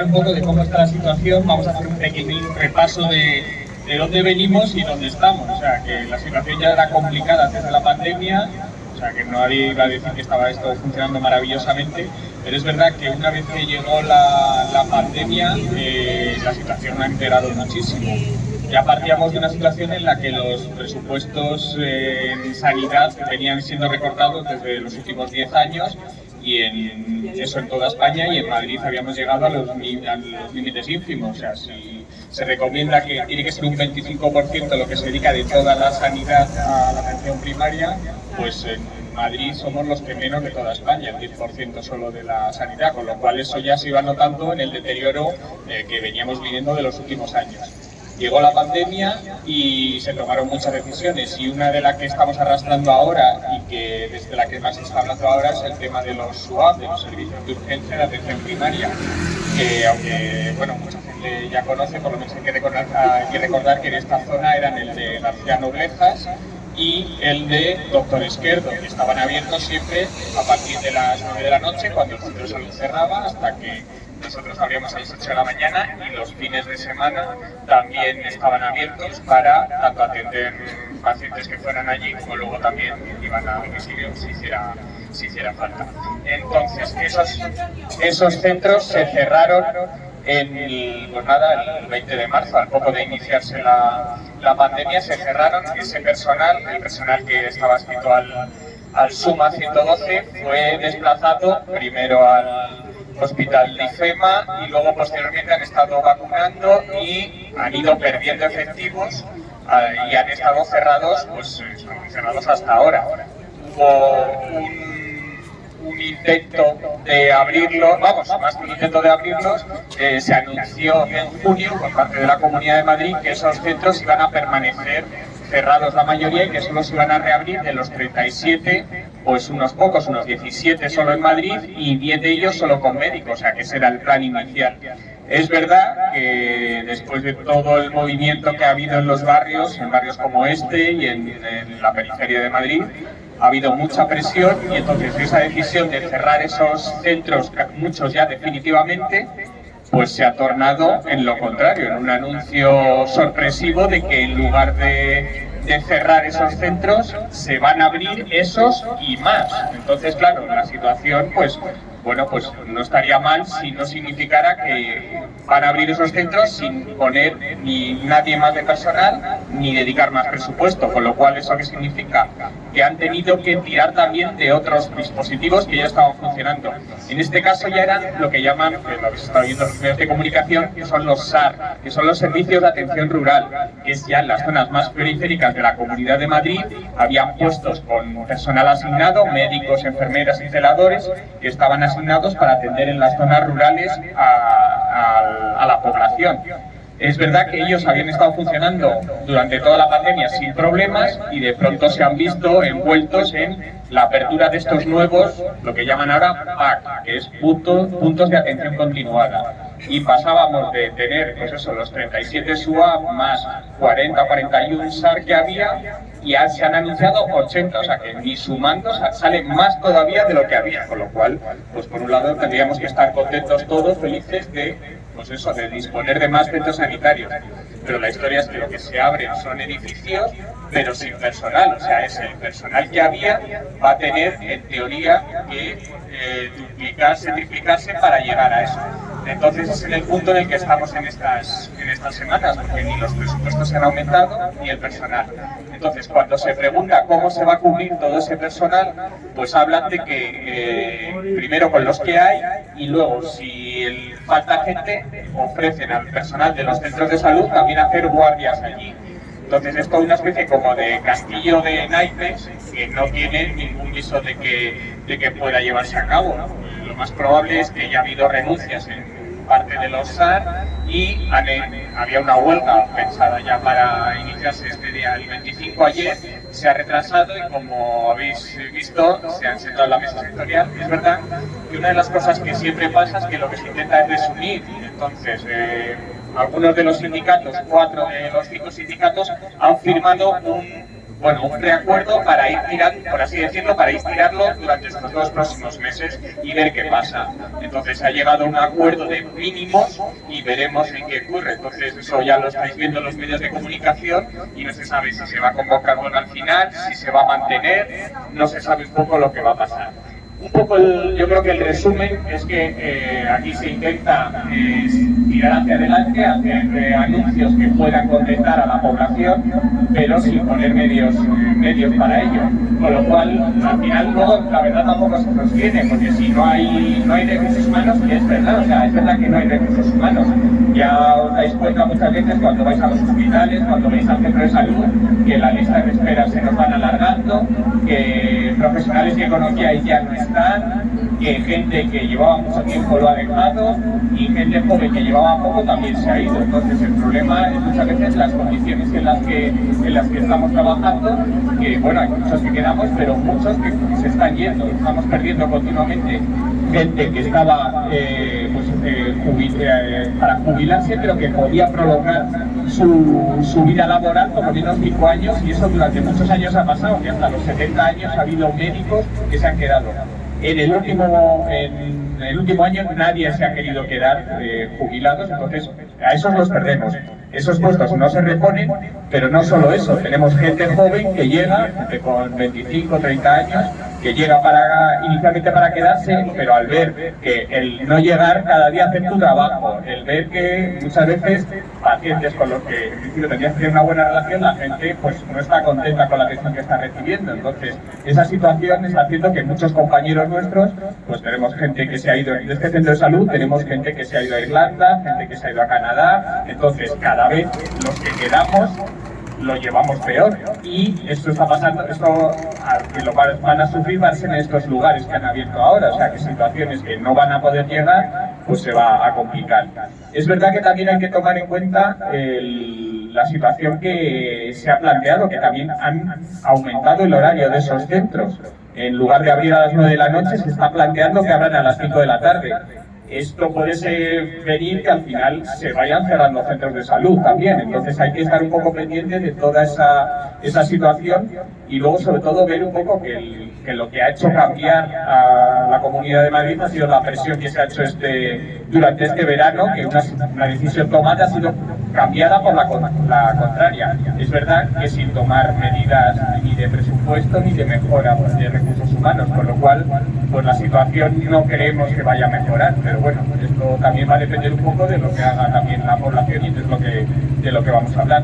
informar un poco de cómo está la situación, vamos a hacer un pequeño repaso de dónde venimos y dónde estamos. O sea, que la situación ya era complicada antes de la pandemia, o sea, que nadie iba a decir que estaba esto funcionando maravillosamente, pero es verdad que una vez que llegó la pandemia, la situación ha empeorado muchísimo. Ya partíamos de una situación en la que los presupuestos en sanidad venían siendo recortados desde los últimos 10 años, y en toda España, y en Madrid habíamos llegado a los límites ínfimos. O sea, si se recomienda que tiene que ser un 25% lo que se dedica de toda la sanidad a la atención primaria, pues en Madrid somos los que menos de toda España, el 10% solo de la sanidad, con lo cual eso ya se iba notando en el deterioro que veníamos viviendo de los últimos años. Llegó la pandemia y se tomaron muchas decisiones, y una de las que estamos arrastrando ahora y que desde la que más se está hablando ahora es el tema de los SUAP, de los servicios de urgencia de atención primaria, que aunque bueno, mucha gente ya conoce, por lo menos hay que recordar que en esta zona eran el de García Noblejas y el de Doctor Esquerdo, que estaban abiertos siempre a partir de las 9 de la noche, cuando el centro de salud cerraba, hasta que nosotros abríamos a las 8 de la mañana, y los fines de semana también estaban abiertos para tanto atender pacientes que fueran allí, como luego también iban a domicilio si hiciera falta. Entonces, esos centros se cerraron el 20 de marzo, al poco de iniciarse la pandemia, se cerraron. Ese personal, el personal que estaba adscrito al SUMA 112, fue desplazado primero al Hospital de IFEMA, y luego posteriormente han estado vacunando y han ido perdiendo efectivos y han estado cerrados, pues cerrados hasta ahora. Hubo un intento de abrirlos, más que un intento de abrirlos, se anunció en junio por parte de la Comunidad de Madrid que esos centros iban a permanecer cerrados la mayoría, y que solo se iban a reabrir de los 37, pues unos pocos, unos 17 solo en Madrid, y 10 de ellos solo con médicos, o sea que ese era el plan inicial. Es verdad que después de todo el movimiento que ha habido en barrios como este y en la periferia de Madrid, ha habido mucha presión, y entonces esa decisión de cerrar esos centros, muchos ya definitivamente, pues se ha tornado en lo contrario, en un anuncio sorpresivo de que en lugar de cerrar esos centros, se van a abrir esos y más. Entonces, claro, la situación, pues no estaría mal si no significara que van a abrir esos centros sin poner ni nadie más de personal ni dedicar más presupuesto, con lo cual ¿eso qué significa? Que han tenido que tirar también de otros dispositivos que ya estaban funcionando. En este caso ya eran lo que llaman, que lo habéis estado viendo en los medios de comunicación, que son los SAR, que son los servicios de atención rural, que es ya en las zonas más periféricas de la Comunidad de Madrid. Habían puestos con personal asignado, médicos, enfermeras y celadores, que estaban asignados para atender en las zonas rurales a la población. Es verdad que ellos habían estado funcionando durante toda la pandemia sin problemas, y de pronto se han visto envueltos en la apertura de estos nuevos, lo que llaman ahora PAC, que es puntos de atención continuada. Y pasábamos de tener, pues eso, los 37 SUAP más 40 o 41 SAR que había, y ya se han anunciado 80, o sea que ni sumando sale más todavía de lo que había, con lo cual, pues por un lado tendríamos que estar contentos todos, felices de disponer de más centros sanitarios. Pero la historia es que lo que se abren son edificios, pero sin personal. O sea, es el personal que había, va a tener, en teoría, que duplicarse, triplicarse para llegar a eso. Entonces es en el punto en el que estamos en estas semanas, porque ni los presupuestos se han aumentado, ni el personal. Entonces, cuando se pregunta cómo se va a cubrir todo ese personal, pues hablan de que primero con los que hay, y luego si falta gente, ofrecen al personal de los centros de salud también hacer guardias allí. Entonces es toda una especie como de castillo de naipes que no tiene ningún viso de que pueda llevarse a cabo. Lo más probable es que haya habido renuncias en parte de los SAR, y había una huelga pensada ya para iniciarse este día, el 25 ayer, se ha retrasado, y como habéis visto, se han sentado en la mesa sectorial. Es verdad que una de las cosas que siempre pasa es que lo que se intenta es desunir. Entonces, algunos de los sindicatos, 4 de los 5 sindicatos, han firmado bueno, un preacuerdo para ir tirando, por así decirlo, para ir tirarlo durante estos 2 próximos meses y ver qué pasa. Entonces se ha llegado a un acuerdo de mínimos y veremos en qué ocurre. Entonces eso ya lo estáis viendo en los medios de comunicación y no se sabe si se va a convocar bueno al final, si se va a mantener, no se sabe un poco lo que va a pasar. Un poco yo creo que el resumen es que aquí se intenta tirar hacia adelante, hacer anuncios que puedan contentar a la población, pero sin poner medios para ello. Con lo cual, al final luego la verdad tampoco se sostiene, porque si no hay recursos humanos, y es verdad, o sea, es verdad que no hay recursos humanos. Ya os dais cuenta muchas veces cuando vais a los hospitales, cuando vais al centro de salud, que las listas de espera se nos van alargando, que profesionales que conocíais ya no están, que gente que llevaba mucho tiempo lo ha dejado y gente joven que llevaba poco también se ha ido. Entonces el problema es muchas veces las condiciones en las que estamos trabajando, que bueno, hay muchos que quedamos, pero muchos que se están yendo. Estamos perdiendo continuamente gente que estaba para jubilarse, pero que podía prolongar su vida laboral por lo menos 5 años, y eso durante muchos años ha pasado, que hasta los 70 años ha habido médicos que se han quedado. En el último año nadie se ha querido quedar jubilados, entonces a esos los perdemos. Esos puestos no se reponen, pero no solo eso, tenemos gente joven que llega, gente con 25 o 30 años, que llega inicialmente para quedarse, pero al ver que el no llegar cada día hacer tu trabajo, el ver que muchas veces pacientes con los que en principio tendrías que tener una buena relación, la gente pues no está contenta con la atención que está recibiendo. Entonces esa situación está haciendo que muchos compañeros nuestros, pues tenemos gente que se ha ido de este centro de salud, tenemos gente que se ha ido a Irlanda, gente que se ha ido a Canadá, entonces cada vez los que quedamos lo llevamos peor, y esto está pasando, que lo van a sufrir va a ser en estos lugares que han abierto ahora, o sea que situaciones que no van a poder llegar, pues se va a complicar. Es verdad que también hay que tomar en cuenta la situación que se ha planteado, que también han aumentado el horario de esos centros. En lugar de abrir a las 9 de la noche, se está planteando que abran a las 5 de la tarde. Esto puede venir que al final se vayan cerrando centros de salud también, entonces hay que estar un poco pendiente de toda esa situación, y luego sobre todo ver un poco que lo que ha hecho cambiar a la Comunidad de Madrid ha sido la presión que se ha hecho durante este verano, que una decisión tomada ha sido cambiada por la contraria. Es verdad que sin tomar medidas ni de presupuesto ni de mejora de recursos humanos, con lo cual pues la situación no creemos que vaya a mejorar, pero bueno, esto también va a depender un poco de lo que haga también la población y de lo que vamos a hablar.